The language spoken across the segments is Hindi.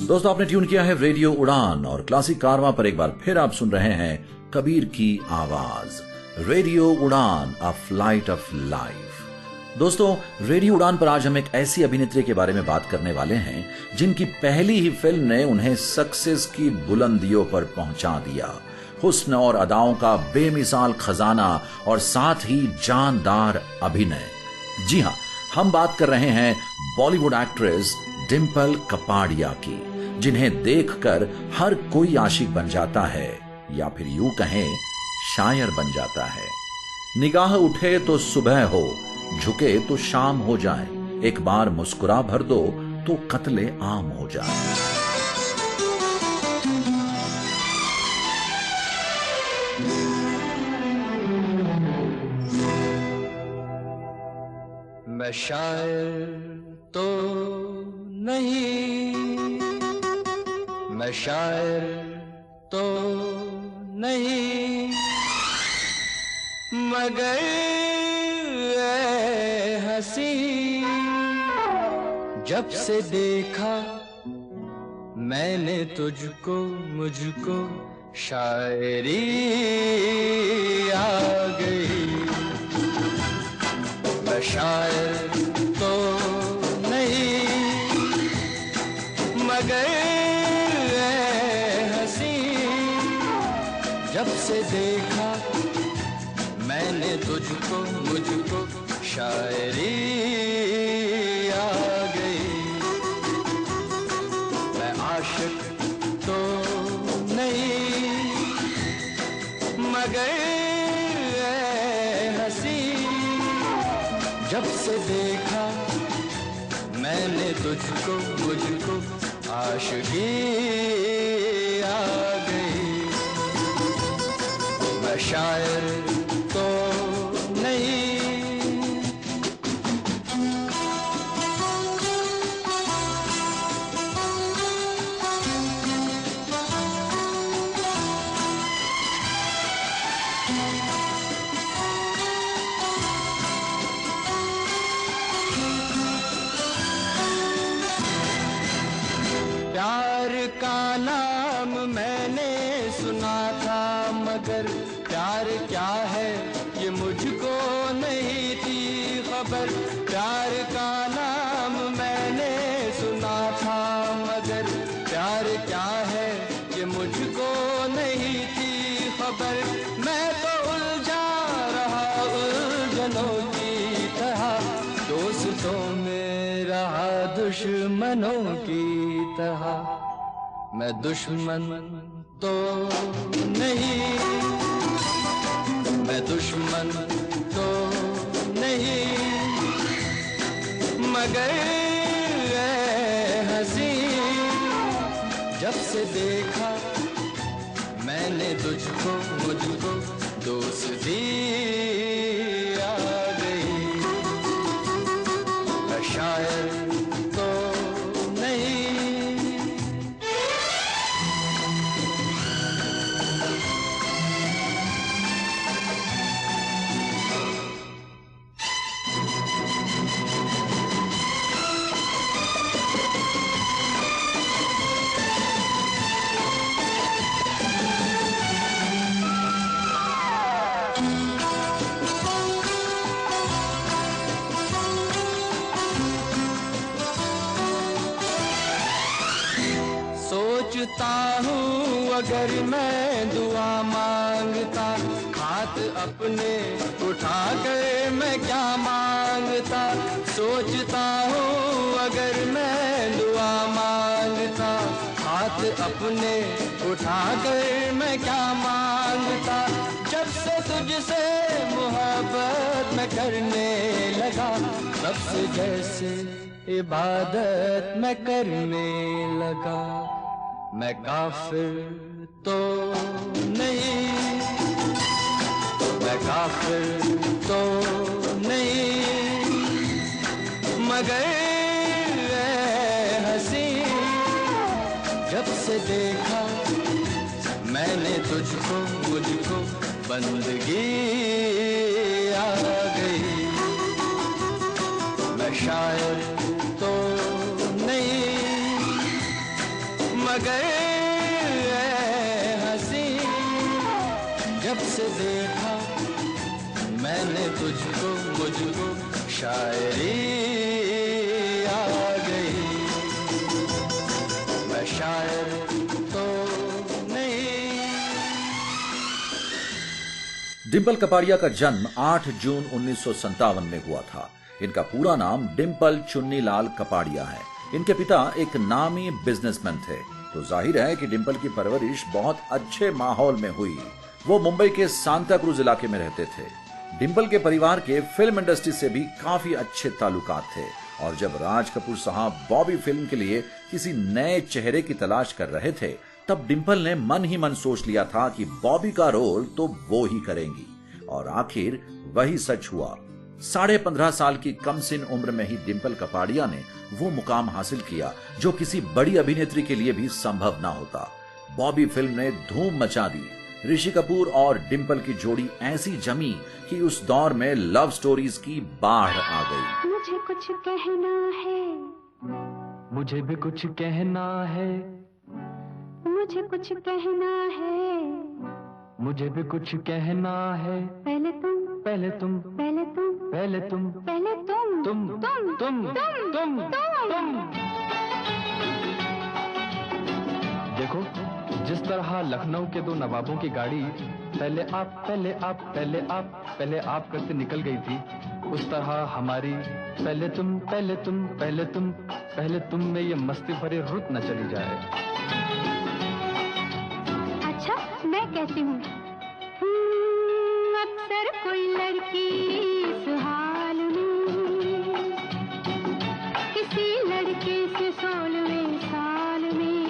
दोस्तों, आपने ट्यून किया है रेडियो उड़ान और क्लासिक कारवां पर एक बार फिर आप सुन रहे हैं कबीर की आवाज। रेडियो उड़ान, अ फ्लाइट ऑफ लाइफ। दोस्तों, रेडियो उड़ान पर आज हम एक ऐसी अभिनेत्री के बारे में बात करने वाले हैं जिनकी पहली ही फिल्म ने उन्हें सक्सेस की बुलंदियों पर पहुंचा दिया। हुस्न और अदाओं का बेमिसाल खजाना और साथ ही जानदार अभिनय। जी हां, हम बात कर रहे हैं बॉलीवुड एक्ट्रेस डिंपल कपाड़िया की, जिन्हें देखकर हर कोई आशिक बन जाता है या फिर यूं कहें शायर बन जाता है। निगाह उठे तो सुबह हो, झुके तो शाम हो जाए, एक बार मुस्कुरा भर दो तो कत्ले आम हो जाए। मैं शायर तो नहीं, मैं शायर तो नहीं, मगर ऐ हंसी जब से देखा मैंने तुझको, मुझको शायरी आ गई। मैं शायर तो नहीं, मगर हंसी जब से देखा मैंने तुझको, मुझको शायरी आ गई। मैं आशिक तो नहीं, मगर हंसी जब से देखा मैंने तुझको, मुझको आशिकी आ गई। मैं शायर तो नहीं। प्यार का नाम मैंने सुना था, मगर प्यार क्या है ये मुझको नहीं थी खबर। प्यार का नाम मैंने सुना था, मगर प्यार क्या है ये मुझको नहीं थी खबर। मैं तो उलझा रहा उलझनों की तरह, दोस्तों में रहा दुश्मनों की तरह। मैं दुश्मन तो नहीं, मैं दुश्मन तो नहीं, मगर हंसी जब से देखा मैंने तुझको, मुझको दोस्ती आ गई। मैं शायर तो नहीं। सोचता हूँ अगर मैं दुआ मांगता, हाथ अपने उठा कर मैं क्या मांगता। सोचता हूँ अगर मैं दुआ मांगता, हाथ अपने उठा कर मैं क्या मांगता। जब से तुझसे मोहब्बत मैं करने लगा, तब से जैसे इबादत मैं करने लगा। मैं काफिर तो नहीं, मैं काफिर तो नहीं, मगर हंसी जब से देखा मैंने तुझको, मुझको बंदगी आ गई। मैं शायर तो मगर हंसी जब से देखा मैंने तुझको मुझको शायरी आ गई। मैं शायर तो नहीं। डिंपल कपाड़िया का जन्म 8 जून 1957 में हुआ था। इनका पूरा नाम डिंपल चुन्नीलाल कपाड़िया है। इनके पिता एक नामी बिजनेसमैन थे, तो जाहिर है कि डिंपल की परवरिश बहुत अच्छे माहौल में हुई। वो मुंबई के सांताक्रूज इलाके में रहते थे। डिंपल के परिवार के फिल्म इंडस्ट्री से भी काफी अच्छे ताल्लुकात थे और जब राज कपूर साहब बॉबी फिल्म के लिए किसी नए चेहरे की तलाश कर रहे थे, तब डिंपल ने मन ही मन सोच लिया था कि बॉबी का रोल तो वो ही करेंगी और आखिर वही सच हुआ। 15.5 साल की कम सिन उम्र में ही डिंपल कपाड़िया ने वो मुकाम हासिल किया जो किसी बड़ी अभिनेत्री के लिए भी संभव ना होता। बॉबी फिल्म ने धूम मचा दी। ऋषि कपूर और डिंपल की जोड़ी ऐसी जमी कि उस दौर में लव स्टोरीज की बाढ़ आ गई। मुझे कुछ कहना है, मुझे भी कुछ कहना है, मुझे कुछ कहना है, मुझे भी कुछ कहना है। पहले तुम, पहले तुम, पहले तुम, पहले तुम, पहले तुम, तुम, तुम, तुम, तुम। देखो जिस तरह लखनऊ के 2 नवाबों की गाड़ी पहले आप, पहले आप, पहले आप, पहले आप करके निकल गई थी, उस तरह हमारी पहले तुम, पहले तुम, पहले तुम, पहले तुम में ये मस्ती भरी रुत न चली जाए। अच्छा मैं कहती हूँ, अक्सर कोई लड़की इस हाल में किसी लड़के से 16वें साल में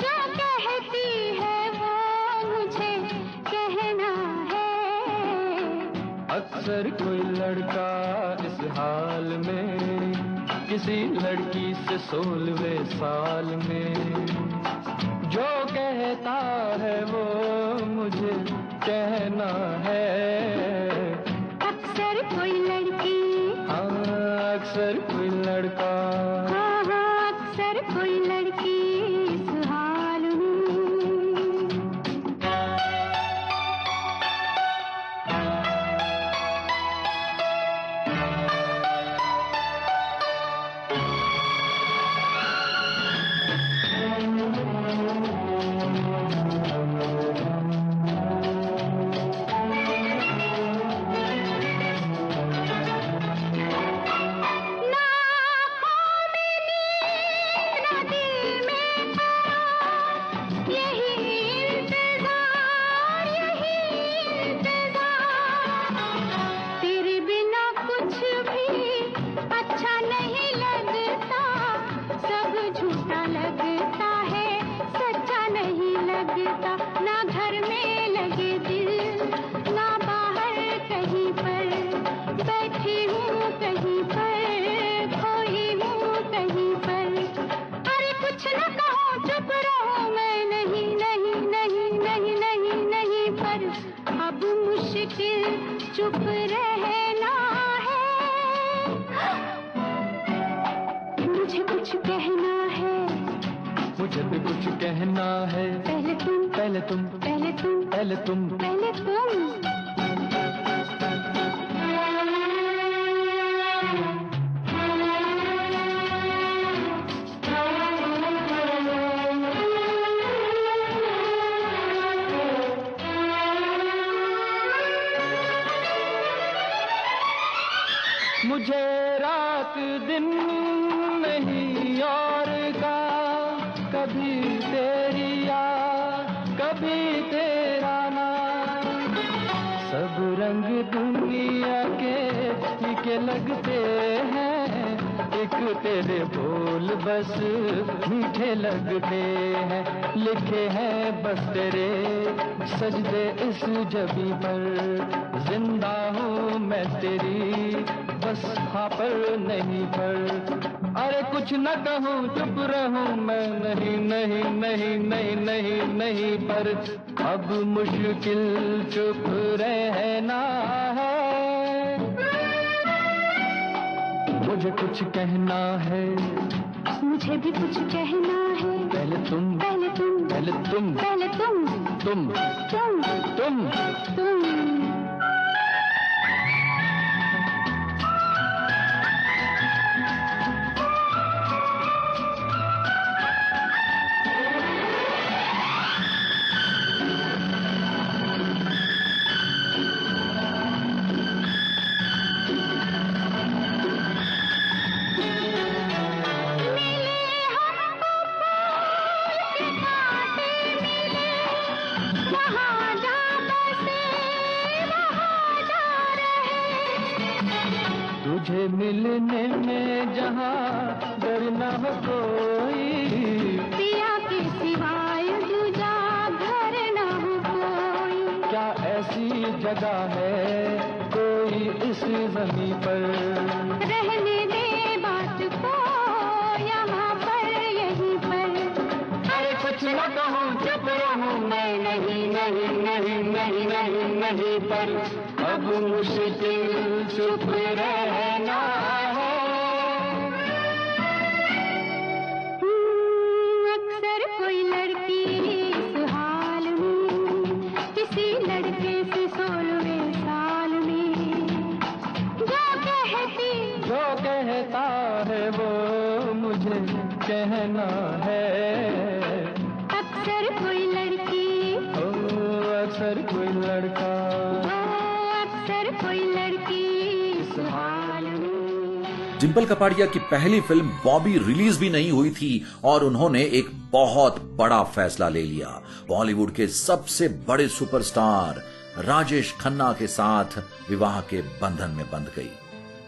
जो कहती है वो मुझे कहना है। अक्सर कोई लड़का इस हाल में किसी लड़की से 16वें साल में जो कहता है वो मुझे कहना है। अक्सर कोई लड़की, हाँ अक्सर कोई लड़का, हाँ हाँ अक्सर कोई लड़की इस हाल में। चुप रहना है, मुझे कुछ कहना है, मुझे भी कुछ कहना है। पहले तुम, पहले तुम, पहले तुम, पहले तुम, पहले तुम। मुझे रात दिन नहीं और का, कभी तेरी याद कभी तेरा नाम, सब रंग दुनिया के फीके लगते हैं, एक तेरे बोल बस मीठे लगते हैं, लिखे हैं बस तेरे सजदे इस जबी पर, जिंदा हूँ मैं तेरी बस हाँ पर नहीं पर। अरे कुछ न कहूँ चुप रहूँ मैं, नहीं नहीं नहीं नहीं नहीं नहीं पर अब मुश्किल चुप रहना है। मुझे कुछ कहना है, मुझे भी कुछ कहना है। पहले तुम, पहले तुम, पहले तुम, पहले तुम, तुम, तुम, तुम। तुम। तुझे मिलने में जहाँ डर न हो कोई, पिया के सिवाय दूजा घर न हो कोई। क्या ऐसी जगह है कोई इस ज़मीं पर, रहने दे बात को यहाँ पर यहीं पर। अरे कुछ न कहूँ चुप रहूँ मैं, नहीं नहीं नहीं नहीं नहीं नहीं, पर अब मुश्किल चुप रहना है। अक्सर कोई लड़की इस हाल में किसी लड़के से 16वें साल में जो कहता है वो मुझे कहना है। अक्सर कोई लड़की, अक्सर कोई लड़का, अक्सर कोई लड़की इस हाल में। डिंपल कपाड़िया की पहली फिल्म बॉबी रिलीज भी नहीं हुई थी और उन्होंने एक बहुत बड़ा फैसला ले लिया। बॉलीवुड के सबसे बड़े सुपरस्टार राजेश खन्ना के साथ विवाह के बंधन में बंध गई।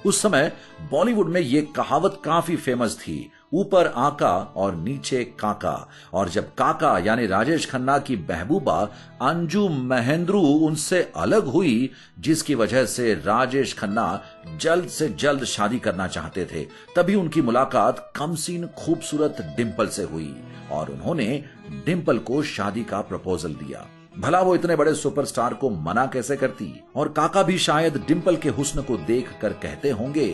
उस समय बॉलीवुड में ये कहावत काफी फेमस थी, ऊपर आका और नीचे काका। और जब काका यानी राजेश खन्ना की महबूबा अंजू महेंद्रू उनसे अलग हुई, जिसकी वजह से राजेश खन्ना जल्द से जल्द शादी करना चाहते थे, तभी उनकी मुलाकात कमसीन खूबसूरत डिंपल से हुई और उन्होंने डिंपल को शादी का प्रपोजल दिया। भला वो इतने बड़े सुपरस्टार को मना कैसे करती। और काका भी शायद डिंपल के हुस्न को देखकर कहते होंगे,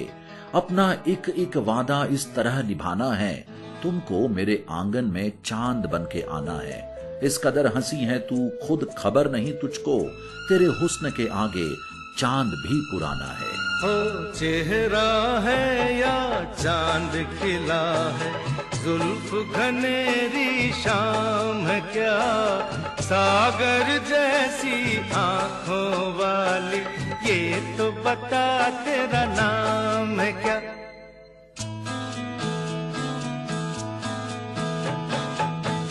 अपना एक एक वादा इस तरह निभाना है, तुमको मेरे आंगन में चांद बन के आना है। इस कदर हंसी है तू खुद खबर नहीं तुझको, तेरे हुस्न के आगे चांद भी पुराना है। हो चेहरा है या चांद खिला है, जुल्फ घनेरी शाम है क्या, सागर जैसी आंखों वाली, ये तो बता तेरा नाम है क्या।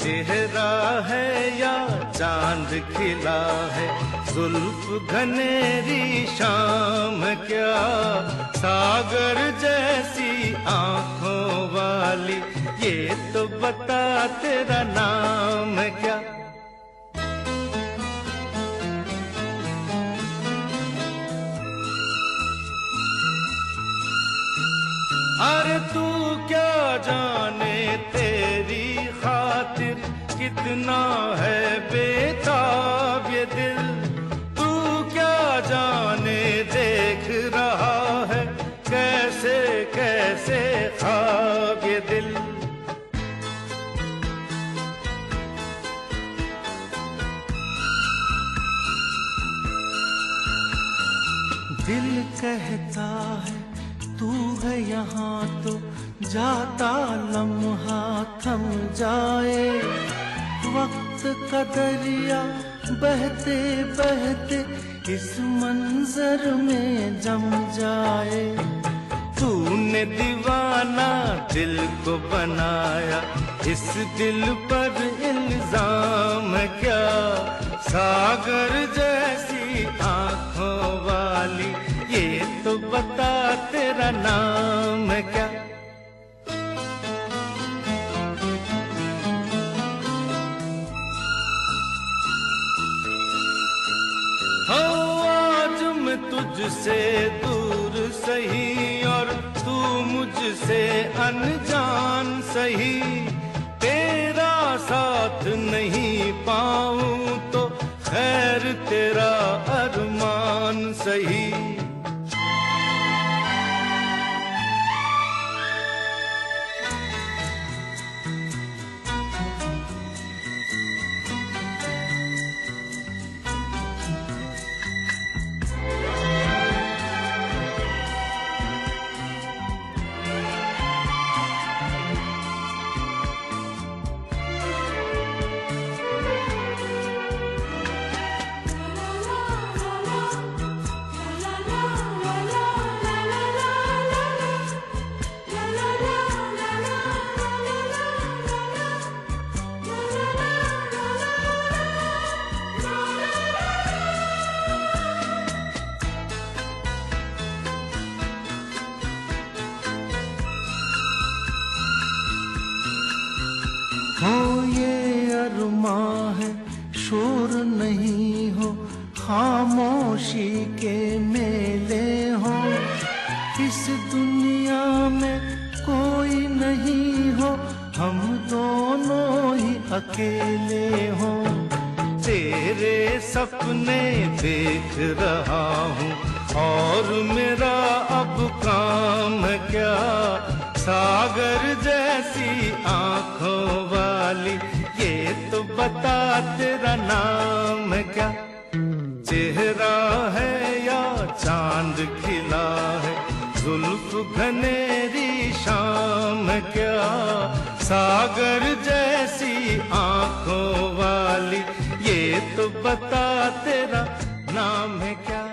चेहरा है या चांद खिला है, जुल्फ घनेरी शाम क्या, सागर जैसी आंखों वाली, ये तो बता तेरा नाम है क्या। अरे तू क्या जाने तेरी खातिर कितना है बेताब ये दिल, तू क्या जाने देख रहा है कैसे कैसे ख्वाब ये दिल। दिल कहता है तू है यहाँ तो जाता लम्हा थम जाए, वक्त का दरिया बहते बहते इस मंजर में जम जाए। तूने दीवाना दिल को बनाया, इस दिल पर इल्जाम है क्या, सागर जैसी आंखों वाली, ये तो बता तेरा नाम है क्या। हो आज मैं तुझसे दूर सही और तू मुझसे अनजान सही, तेरा साथ नहीं पाऊं तो खैर तेरा अरमान सही। हो ये अरमां है, शोर नहीं हो, खामोशी के मेले हो, इस दुनिया में कोई नहीं हो, हम दोनों ही अकेले हो। तेरे सपने देख रहा हूँ और मेरा अब काम क्या, सागर जैसी आंखों वाली ये तो बता तेरा नाम क्या, चेहरा है या चांद खिला है, जुल्फ घनेरी शाम क्या, सागर जैसी आंखों वाली ये तो बता तेरा नाम है क्या।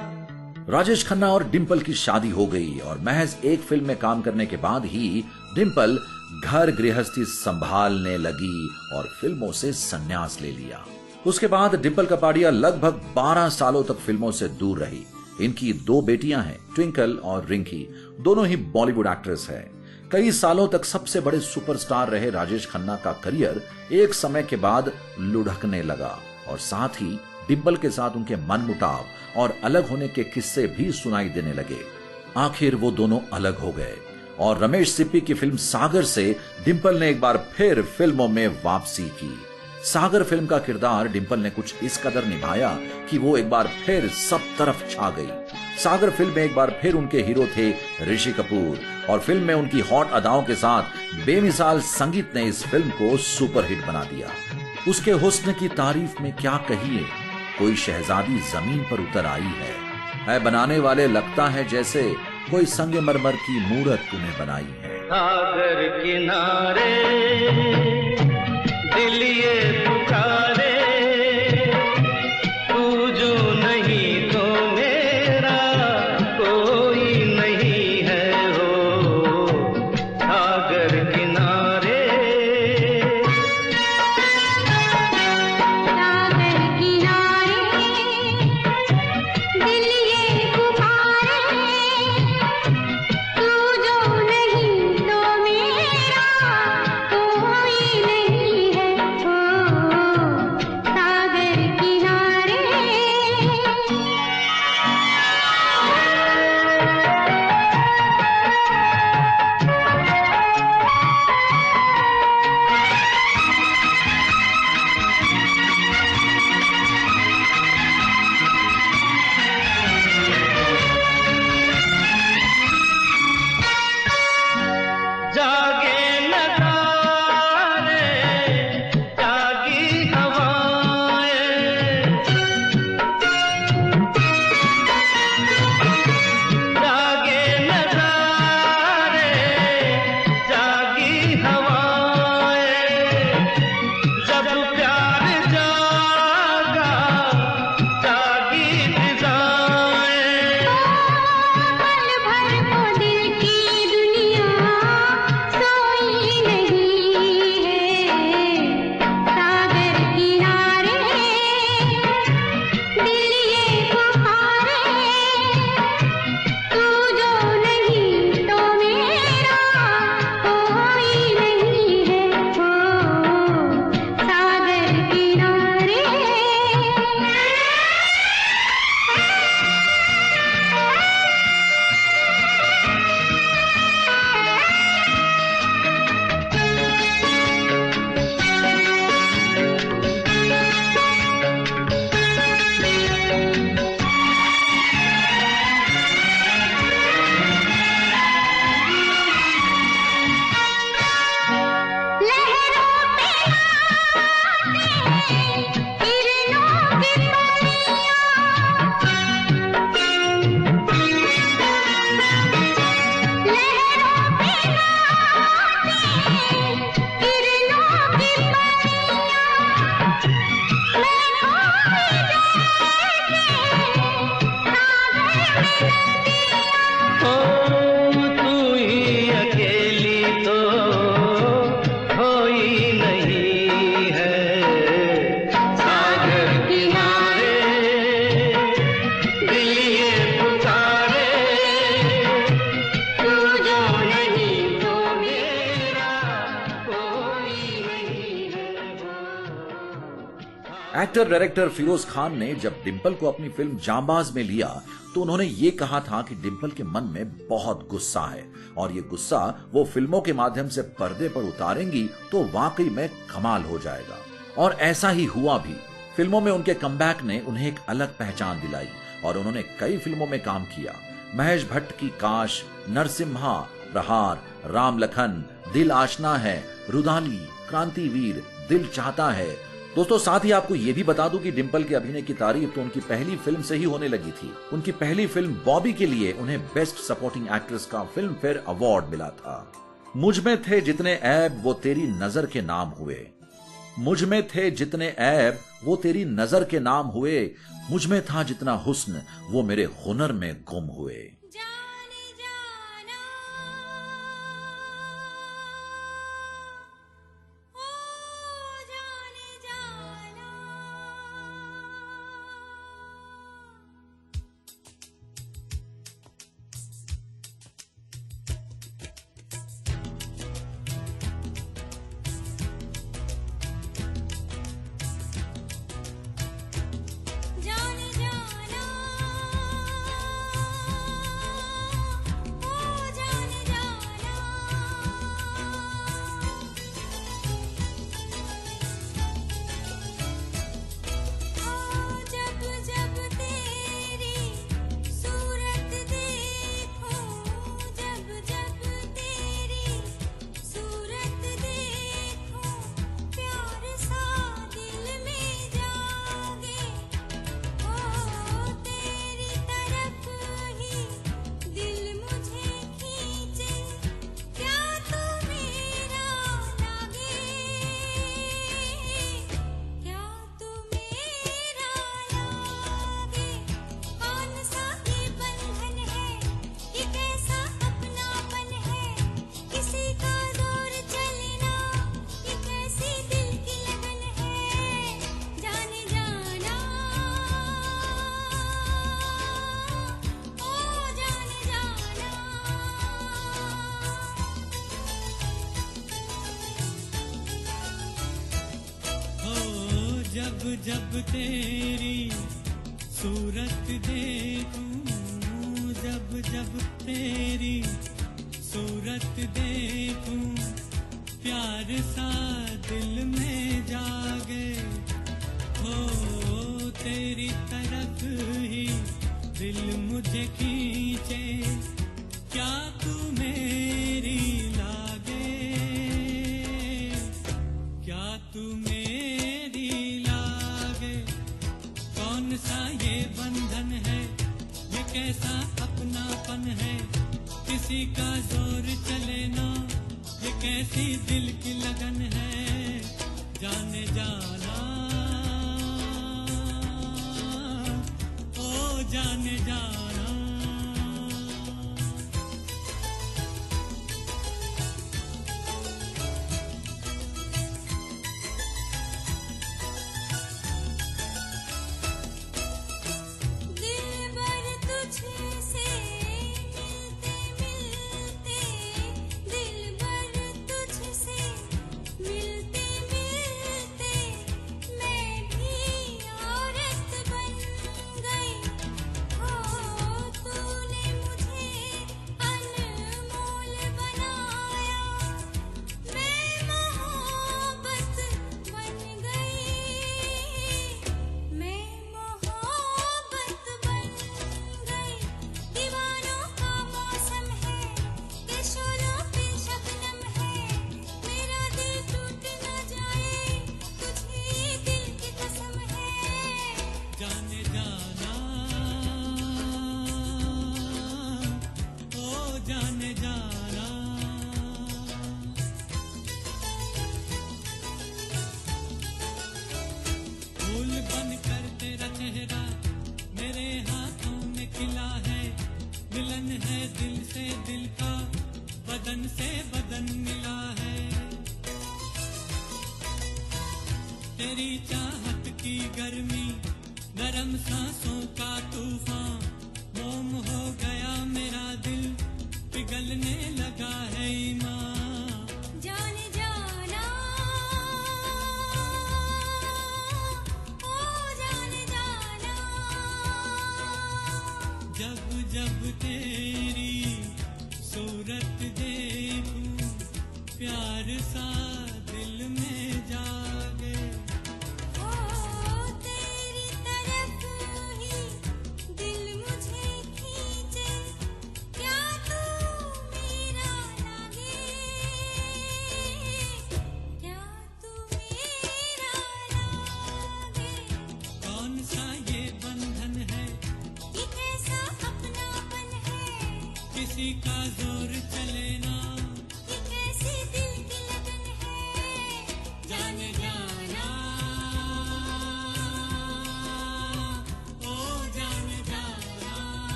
राजेश खन्ना और डिंपल की शादी हो गई और महज एक फिल्म में काम करने के बाद ही डिंपल घर गृहस्थी संभालने लगी और फिल्मों से संन्यास ले लिया। उसके बाद डिंपल कपाड़िया लगभग 12 सालों तक फिल्मों से दूर रही। इनकी 2 बेटियां हैं, ट्विंकल और रिंकी, दोनों ही बॉलीवुड एक्ट्रेस हैं। कई सालों तक सबसे बड़े सुपरस्टार रहे राजेश खन्ना का करियर एक समय के बाद लुढ़कने लगा और साथ ही डिंपल के साथ उनके मनमुटाव और अलग होने के किस्से भी सुनाई देने लगे। आखिर वो दोनों अलग हो गए और रमेश सिप्पी की फिल्म सागर से डिंपल ने एक बार फिर फिल्मों में वापसी की। सागर फिल्म का किरदार डिंपल ने कुछ इस कदर निभाया कि वो एक बार फिर सब तरफ छा गई। सागर फिल्म में एक बार फिर उनके हीरो थे ऋषि कपूर और फिल्म में उनकी हॉट अदाओं के साथ बेमिसाल संगीत ने इस फिल्म को सुपरहिट बना दिया। उसके हुस्न की तारीफ में क्या कहिए, कोई शहजादी जमीन पर उतर आई है बनाने वाले लगता है जैसे कोई संगमरमर की मूरत तूने बनाई है। सागर किनारे दिल ये पुकारे, तू जो नहीं तो मेरा कोई नहीं है हो, सागर किनारे। सागर किनारे दिल ये पुकारे, तू जो नहीं तो मेरा एक्टर डायरेक्टर फिरोज खान ने जब डिंपल को अपनी फिल्म जांबाज में लिया तो उन्होंने ये कहा था कि डिंपल के मन में बहुत गुस्सा है और ये गुस्सा वो फिल्मों के माध्यम से पर्दे पर उतारेंगी तो वाकई में कमाल हो जाएगा। और ऐसा ही हुआ भी। फिल्मों में उनके कमबैक ने उन्हें एक अलग पहचान दिलाई और उन्होंने कई फिल्मों में काम किया। महेश भट्ट की काश, नरसिम्हा, प्रहार, राम लखन, दिल आशना है, रुदाली, क्रांतिवीर, दिल चाहता है। दोस्तों साथ ही आपको यह भी बता दूं कि डिंपल के अभिनय की तारीफ तो उनकी पहली फिल्म से ही होने लगी थी। उनकी पहली फिल्म बॉबी के लिए उन्हें बेस्ट सपोर्टिंग एक्ट्रेस का फिल्म फेयर अवार्ड मिला था। मुझ में थे जितने ऐब वो तेरी नजर के नाम हुए, मुझ में थे जितने ऐब वो तेरी नजर के नाम हुए, मुझ में था जितना हुस्न वो मेरे हुनर में गुम हुए। जब तेरी सूरत देखूं, जब तेरी सूरत देखूं, प्यार सा दिल में जागे, हो तेरी तरफ ही दिल मुझे खींचे, क्या तू मेरी लागे, क्या तू मेरी लागे, कौन सा ये बंधन है, ये कैसा अपनापन है, किसी का जोर चले ना, ये कैसी दिल की लगन है, जाने जाना, ओ जाने जाना। तेरी चाहत की गर्मी, नरम सांसों का तूफान, मोम हो गया मेरा दिल, पिघलने लगा है ईमान, जाने जाना, ओ दिल में जागे। ओ तेरी तरफ ही दिल मुझे खींचे, क्या तू मेरा लागे, क्या तू मेरा लागे। कौन सा ये बंधन है, ये कैसा अपनापन है, किसी का जोर चले ना, ये कैसी दिल की लगन है, जाने जाना, ओ जाने जाना।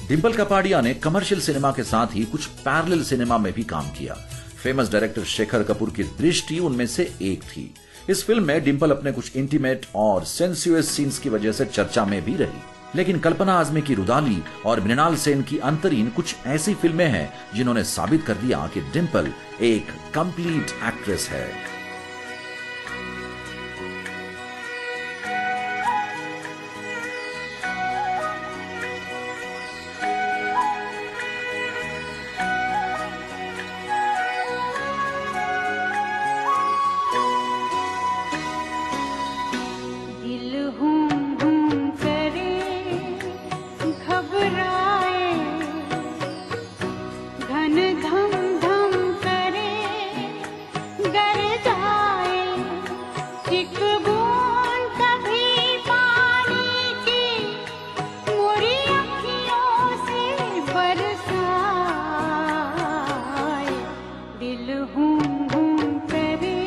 डिंपल कपाड़िया ने कमर्शियल सिनेमा के साथ ही कुछ पैरेलल सिनेमा में भी काम किया। फेमस डायरेक्टर शेखर कपूर की दृष्टि उनमें से एक थी। इस फिल्म में डिंपल अपने कुछ इंटीमेट और सेंसुअस सीन्स की वजह से चर्चा में भी रही। लेकिन कल्पना आजमी की रुदाली और मृणाल सेन की अंतरीन कुछ ऐसी फिल्में हैं जिन्होंने साबित कर दिया कि डिंपल एक कंप्लीट एक्ट्रेस है। दिल हूँ करे, घबराए, घन धम धम करे, गर जाए, एक बूंद कभी पानी की मोरी अखियों से बरसाए। दिल हूँ करे,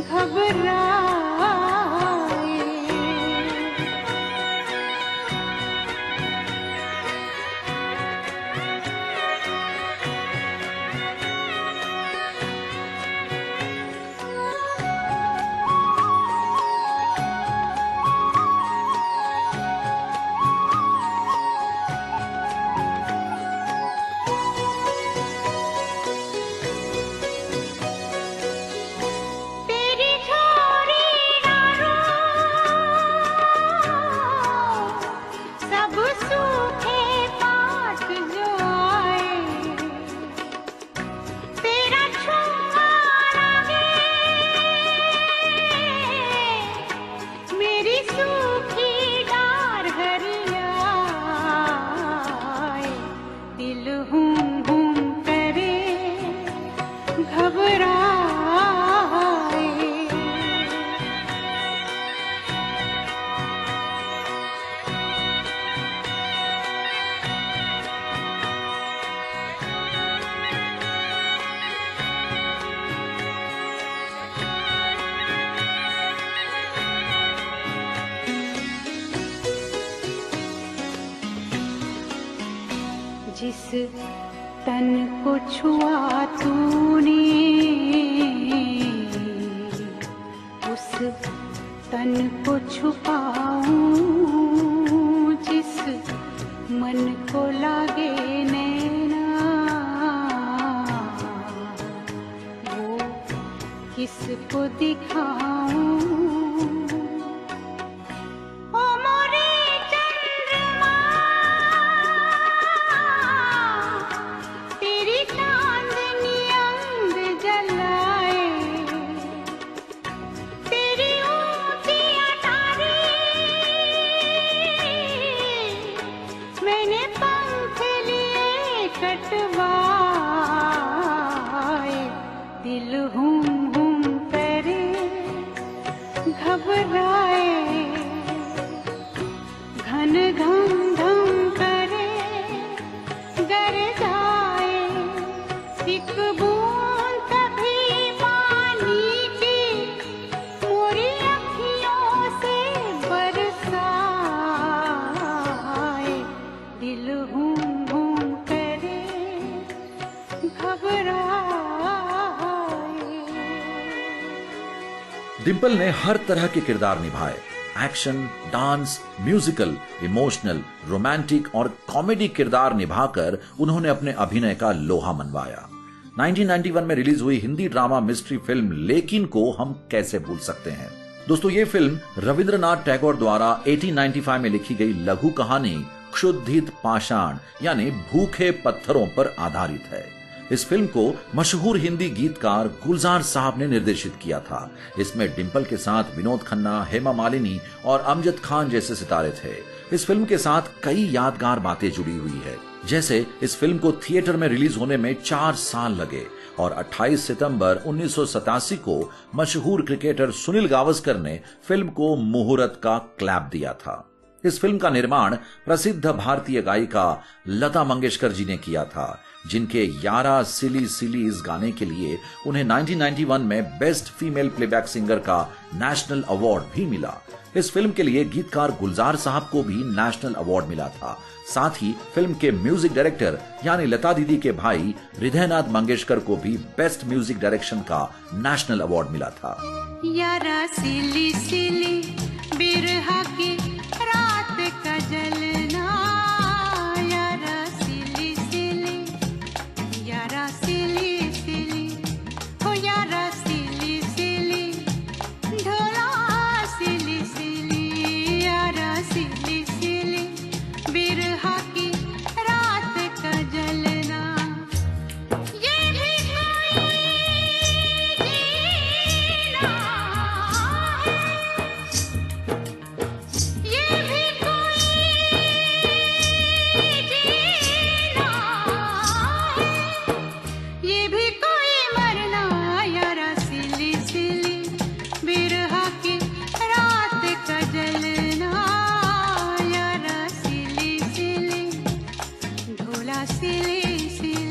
घबराए। तेरी छोरी सब सूखे पात जो आए, तेरा छुआ लगे, मेरी सूखी डार हरियाए। दिल हूँ करे, घबराए। जिस तन को छुआ तूने, उस तन को छुपाऊं, जिस मन को लागे नैना, वो किसको दिखाऊं। ओ मोरे चंद्रमा, तेरी चांदनी अंग जलाए, तेरी ऊंची अटारी, मैंने पंख लिए कटवाए। दिल हूँ करे, घबराए, घन घम धम करे, गर जाए, एक बूंद कभी पानी की मोरी अखियों से बरसाए। दिल हूँ करे, घबराए। डिंपल ने हर तरह के किरदार निभाए। Action, dance, musical, emotional, romantic और कॉमेडी किरदार निभाकर उन्होंने अपने अभिनय का लोहा मनवाया। 1991 में रिलीज हुई हिंदी ड्रामा मिस्ट्री फिल्म लेकिन को हम कैसे भूल सकते हैं। दोस्तों, ये फिल्म रविंद्रनाथ टैगोर द्वारा 1895 में लिखी गई लघु कहानी क्षुधित पाषाण यानी भूखे पत्थरों पर आधारित है। इस फिल्म को मशहूर हिंदी गीतकार गुलजार साहब ने निर्देशित किया था। इसमें डिंपल के साथ विनोद खन्ना, हेमा मालिनी और अमजद खान जैसे सितारे थे। इस फिल्म के साथ कई यादगार बातें जुड़ी हुई है, जैसे इस फिल्म को थिएटर में रिलीज होने में 4 साल लगे और 28 सितंबर 1987 को मशहूर क्रिकेटर सुनील गावस्कर ने फिल्म को मुहूर्त का क्लैप दिया था। इस फिल्म का निर्माण प्रसिद्ध भारतीय गायिका लता मंगेशकर जी ने किया था, जिनके 11 सिली सिलीज गाने के लिए उन्हें 1991 में बेस्ट फीमेल प्लेबैक सिंगर का नेशनल अवार्ड भी मिला। इस फिल्म के लिए गीतकार गुलजार साहब को भी नेशनल अवार्ड मिला था। साथ ही फिल्म के म्यूजिक डायरेक्टर यानी लता दीदी के भाई हृदयनाथ मंगेशकर को भी बेस्ट म्यूजिक डायरेक्शन का नेशनल अवार्ड मिला था। यारा सिली सिली बिरहा की रात का जलना, यारा सिली सिली, यारा सिली सिली, हो यारा सिली सिली, ढोला सिली सिली, यारा सिली सिली बिरहा की रात का जलना। ये भी कोई जीना है, ये भी कोई जीना है, ये भी कोई मरना, यारा सिली सिली बिरहा की रात का जलना, यारा सिली सिली, ढोला सिली सिली।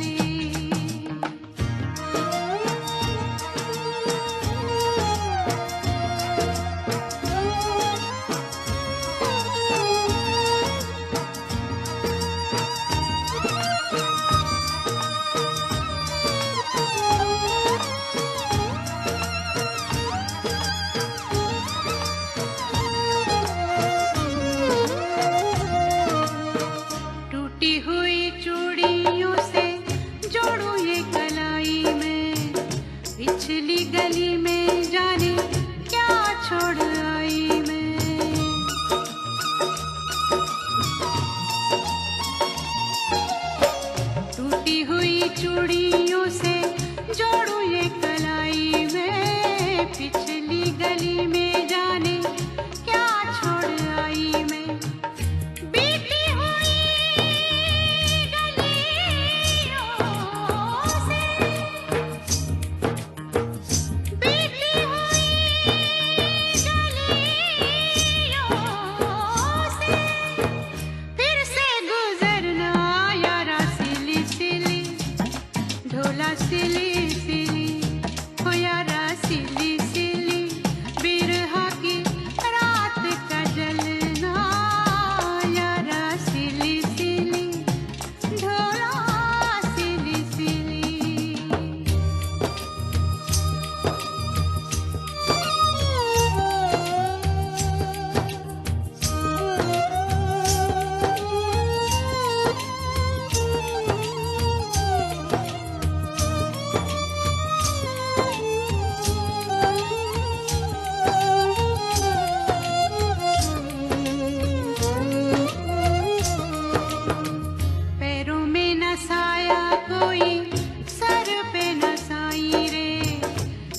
टूटी हुई चूड़ियों से जोड़ू ये कलाई में, पिछली गली में जाने क्या छोड़ आई मैं। टूटी हुई चूड़ियों से जोड़ू ये कलाई में, पिछली गली में जाने क्या छोड़ आई मैं। बीती हुई गलियों से, बीती हुई गलियों से, फिर से गुजरना, यारा सिली सिली, ढोला सिली सिली, हो यारा सिली सिली बिरहा की रात का जलना, यारा सिली सिली, ढोला सिली सिली। पैरों में न साया कोई, सर पे न साई रे,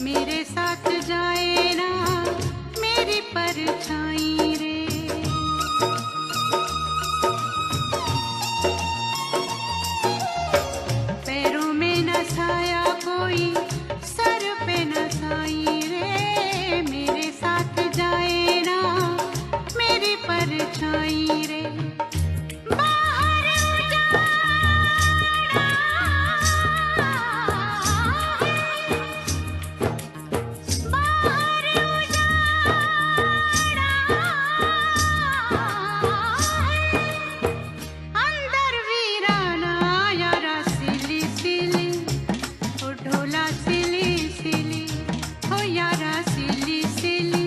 मेरे साथ जाए ना मेरी परछाई रे। पैरों में न साया कोई, सर पे न साई रे, मेरे साथ जाए ना मेरी परछाई रे। बाहर उजाड़ा है, बाहर उजाड़ा है, अंदर वीराना, यारा सिली सिली, ओ ढोला सिली सिली, हो यारा सिली सिली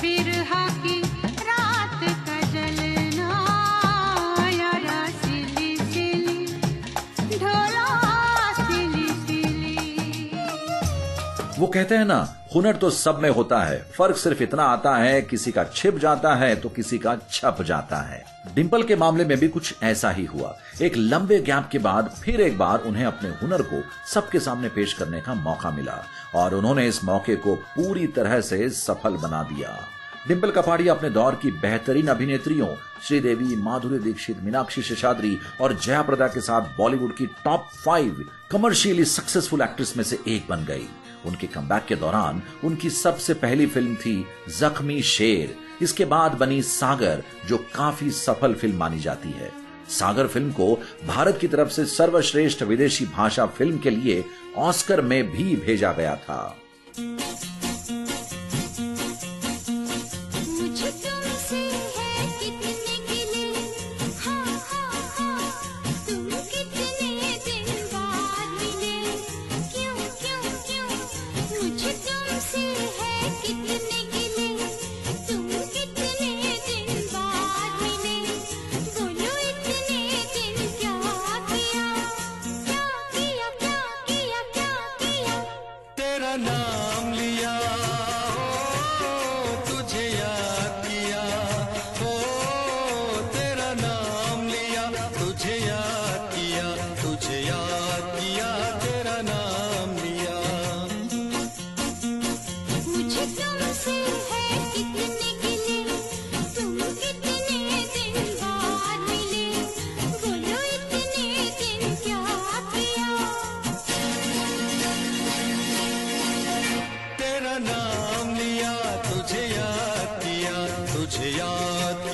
बिरहा की रात का जलना, यारा सिली सिली, ढोला सिली सिली। वो कहते हैं ना, हुनर तो सब में होता है, फर्क सिर्फ इतना आता है किसी का छिप जाता है तो किसी का छप जाता है। डिंपल के मामले में भी कुछ ऐसा ही हुआ। एक लंबे गैप के बाद फिर एक बार उन्हें अपने हुनर को सबके सामने पेश करने का मौका मिला और उन्होंने इस मौके को पूरी तरह से सफल बना दिया। डिंपल कपाड़िया अपने दौर की बेहतरीन अभिनेत्रियों श्रीदेवी, माधुरी दीक्षित, मीनाक्षी शेषाद्री और जया प्रदा के साथ बॉलीवुड की टॉप 5 कमर्शियली सक्सेसफुल एक्ट्रेस में से एक बन गई। उनके कमबैक के दौरान उनकी सबसे पहली फिल्म थी जख्मी शेर। इसके बाद बनी सागर, जो काफी सफल फिल्म मानी जाती है। सागर फिल्म को भारत की तरफ से सर्वश्रेष्ठ विदेशी भाषा फिल्म के लिए ऑस्कर में भी भेजा गया था। तुझे याद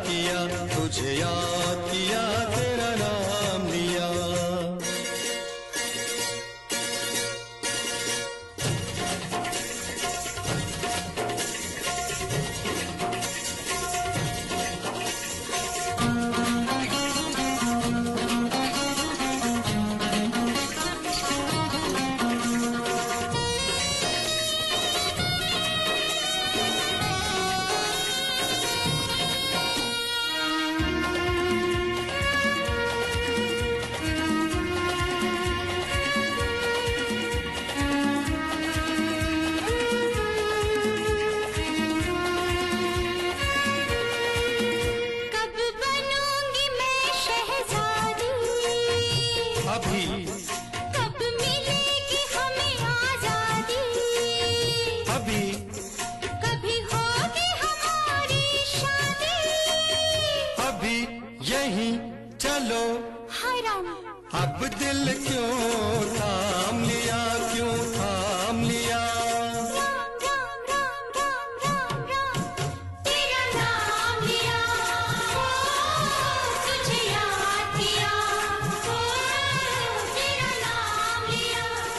किया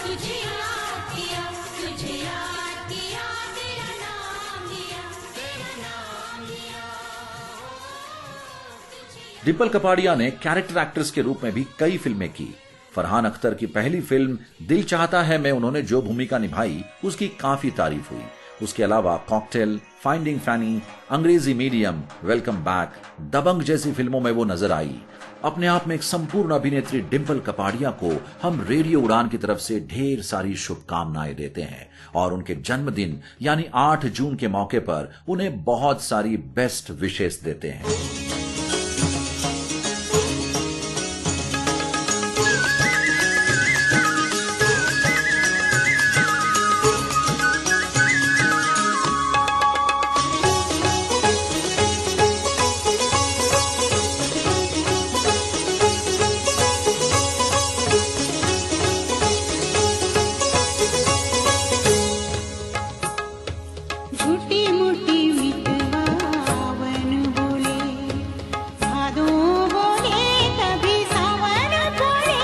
तुझे याद किया, तुझे याद किया, तेरा नाम लिया, तेरा नाम लिया। डिंपल कपाड़िया ने कैरेक्टर एक्ट्रेस के रूप में भी कई फिल्में की। फरहान अख्तर की पहली फिल्म दिल चाहता है में उन्होंने जो भूमिका निभाई उसकी काफी तारीफ हुई। उसके अलावा कॉकटेल, फाइंडिंग फैनी, अंग्रेजी मीडियम, वेलकम बैक, दबंग जैसी फिल्मों में वो नजर आई। अपने आप में एक संपूर्ण अभिनेत्री डिंपल कपाड़िया को हम रेडियो उड़ान की तरफ से ढेर सारी शुभकामनाएं देते हैं और उनके जन्मदिन यानी 8 जून के मौके पर उन्हें बहुत सारी बेस्ट विशेस देते हैं। झूठी मूठी मितवावन बोले, भादो बोले कभी सावन बोले।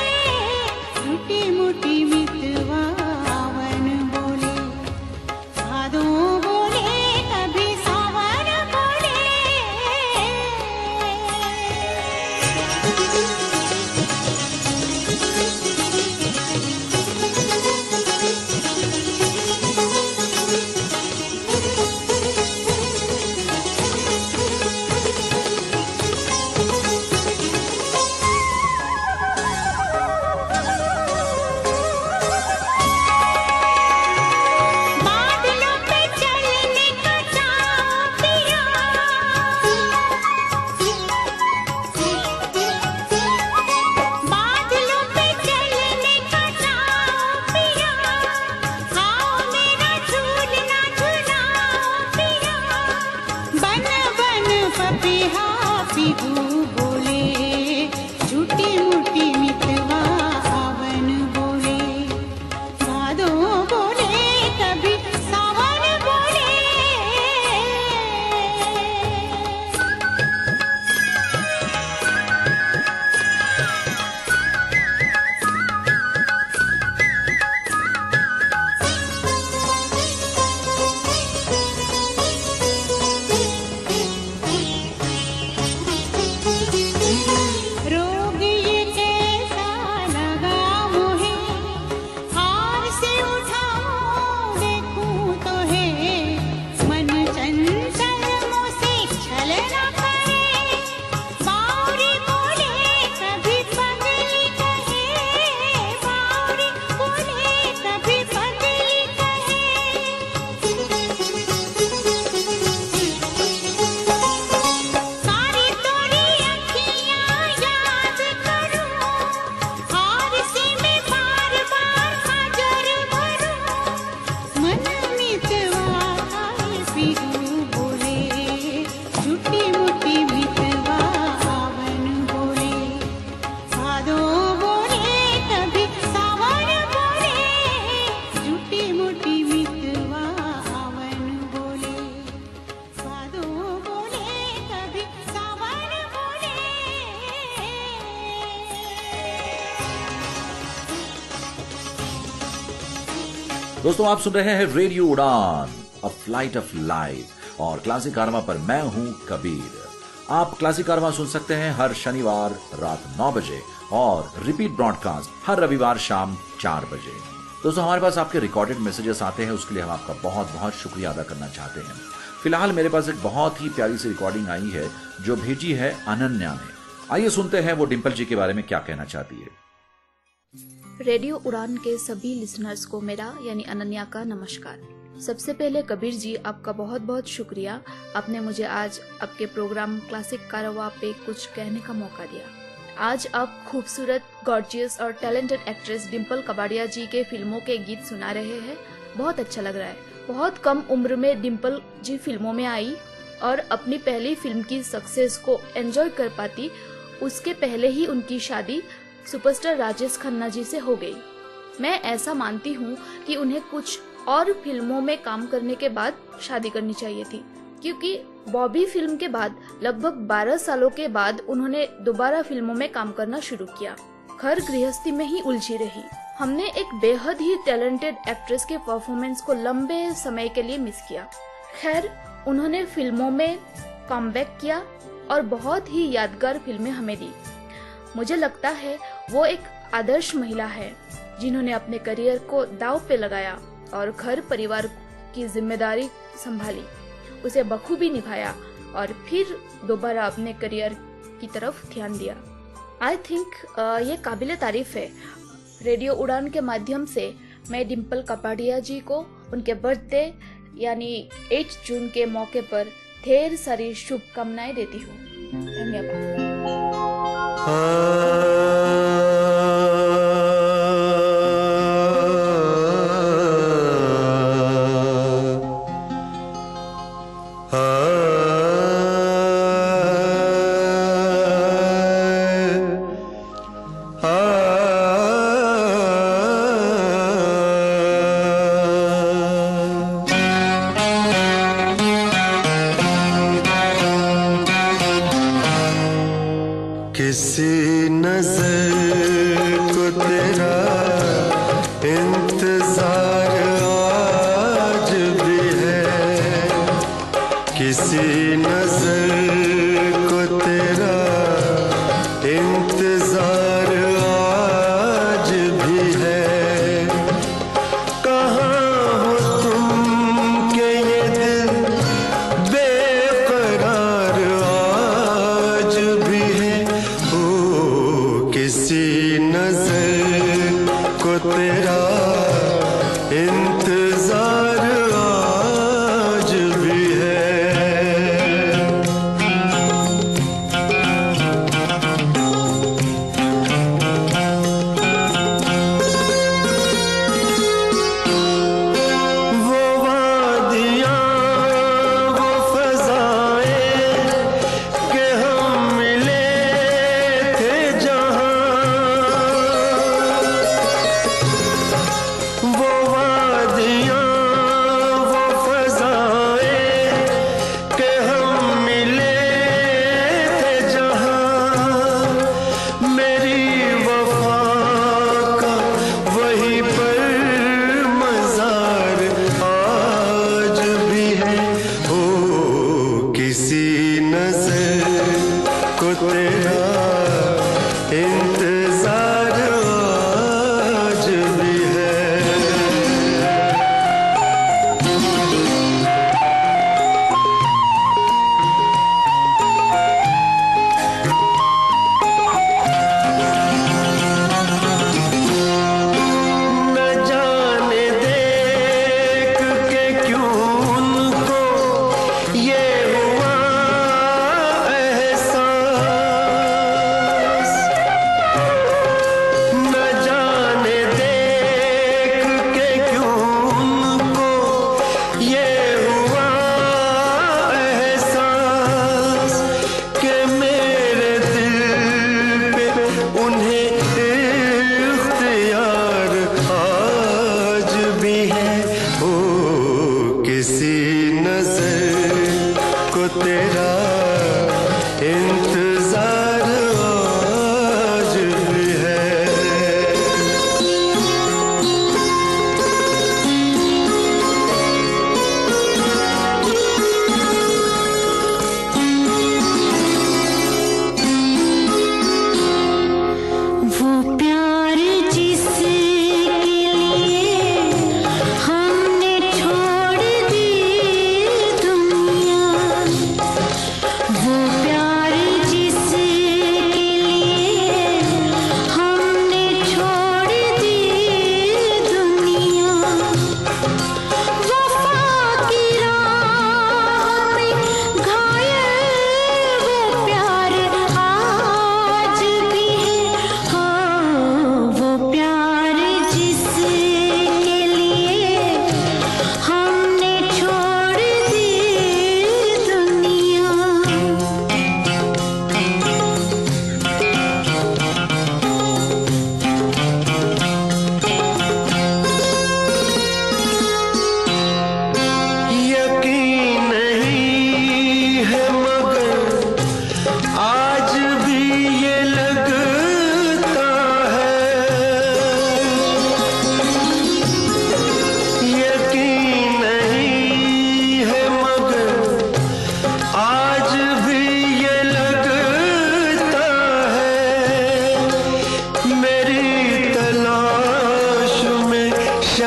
झूठी मूठी मितवावन बोले, भादो बोले कभी सावन बोले। बादलों पे चलने का चाव पिया, बादलों पे चलने का चाव पिया। आओ मेरा झूलना झुलाओ पिया। बन बन पपिहा पिहू बोले, झूठी मूठी मितवा आवन बोले। भादो बोले कभी सावन बोले। रोग ये कैसा लगा मुझे, हार से उठाऊं देखूं तो है। मन चंचल मुझसे छल न करे, बावरी बोले कभी पगली कहे। बावरी बोले कभी पगली सारी तोरी अखियाँ याद करूं, हार से मैं बार बार नजर भरूं। मन मितवा आए पिहू बोले, झूठी मूठी मितवा आवन बोले। भादो बोले कभी सावन बोले, झूठी मूठी मितवा आवन बोले। भादो बोले कभी सावन बोले। दोस्तों आप सुन रहे हैं रेडियो उड़ान अ फ्लाइट ऑफ लाइफ और क्लासिक कारवा पर मैं हूं कबीर। आप क्लासिक कारवा सुन सकते हैं हर शनिवार रात 9 बजे और रिपीट ब्रॉडकास्ट हर रविवार शाम 4 बजे। दोस्तों हमारे पास आपके रिकॉर्डेड मैसेजेस आते हैं, उसके लिए हम आपका बहुत बहुत शुक्रिया अदा करना चाहते हैं। फिलहाल मेरे पास एक बहुत ही प्यारी सी रिकॉर्डिंग आई है जो भेजी है अनन्या ने। आइए सुनते हैं वो डिंपल जी के बारे में क्या कहना चाहती है। रेडियो उड़ान के सभी लिसनर्स को मेरा यानी अनन्या का नमस्कार। सबसे पहले कबीर जी आपका बहुत बहुत शुक्रिया, आपने मुझे आज आपके प्रोग्राम क्लासिक कारवा पे कुछ कहने का मौका दिया। आज आप खूबसूरत, गॉर्जियस और टैलेंटेड एक्ट्रेस डिंपल कपाड़िया जी के फिल्मों के गीत सुना रहे हैं। बहुत अच्छा लग रहा है। बहुत कम उम्र में डिंपल जी फिल्मों में आई और अपनी पहली फिल्म की सक्सेस को एंजॉय कर पाती। उसके पहले ही उनकी शादी सुपरस्टार राजेश खन्ना जी से हो गई। मैं ऐसा मानती हूँ कि उन्हें कुछ और फिल्मों में काम करने के बाद शादी करनी चाहिए थी, क्योंकि बॉबी फिल्म के बाद लगभग 12 सालों के बाद उन्होंने दोबारा फिल्मों में काम करना शुरू किया। घर गृहस्थी में ही उलझी रही। हमने एक बेहद ही टैलेंटेड एक्ट्रेस के परफॉर्मेंस को लंबे समय के लिए मिस किया। खैर, उन्होंने फिल्मों में कमबैक किया और बहुत ही यादगार फिल्में हमें दी। मुझे लगता है वो एक आदर्श महिला है जिन्होंने अपने करियर को दांव पे लगाया और घर परिवार की जिम्मेदारी संभाली, उसे बखूबी निभाया और फिर दोबारा अपने करियर की तरफ ध्यान दिया। आई थिंक ये काबिले तारीफ है। रेडियो उड़ान के माध्यम से मैं डिम्पल कपाड़िया जी को उनके बर्थडे यानी 8 जून के मौके पर ढेर सारी शुभकामनाएं देती हूँ। धन्यवाद। किसी नजर को तेरा इंतजार आज भी है, किसी नजर को तेरा इंतजार आज भी है। कहाँ हो तुम के ये दिल बेकरार आज भी है। किसी नजर को तेरा इंतजार आज भी है। वो वादियाँ वो फज़ाएं के हम मिले थे जहाँ, वो वादियाँ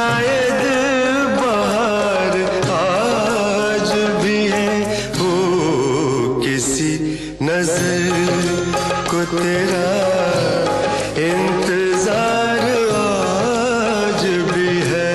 शायद बाहर आज भी है वो किसी नजर को तेरा इंतजार आज भी है।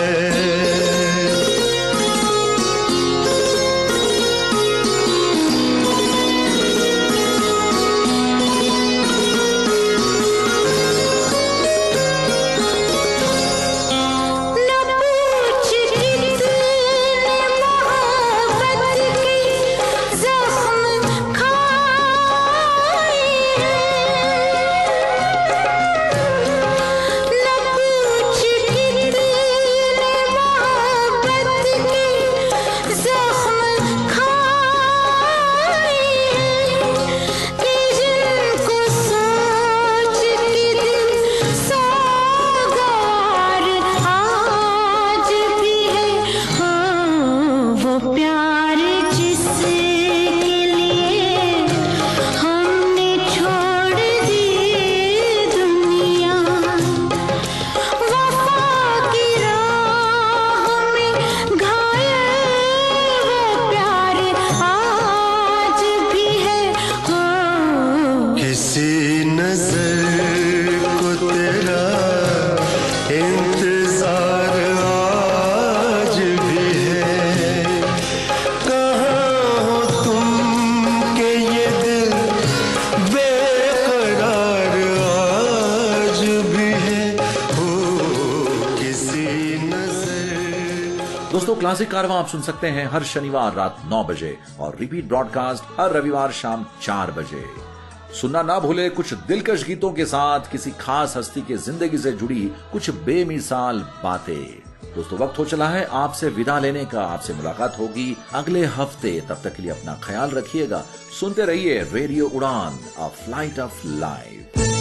किसी नजर को तेरा इंतजार आज भी है। कहाँ हो तुम के ये दिल बेकरार आज भी है हो किसी नजर। दोस्तों, क्लासिक कारवां आप सुन सकते हैं हर शनिवार रात 9 बजे और रिपीट ब्रॉडकास्ट हर रविवार शाम 4 बजे। सुनना ना भूले कुछ दिलकश गीतों के साथ किसी खास हस्ती के जिंदगी से जुड़ी कुछ बेमिसाल बातें। दोस्तों, वक्त हो चला है आपसे विदा लेने का। आपसे मुलाकात होगी अगले हफ्ते। तब तक के लिए अपना ख्याल रखिएगा। सुनते रहिए रेडियो उड़ान, अ फ्लाइट ऑफ लाइफ।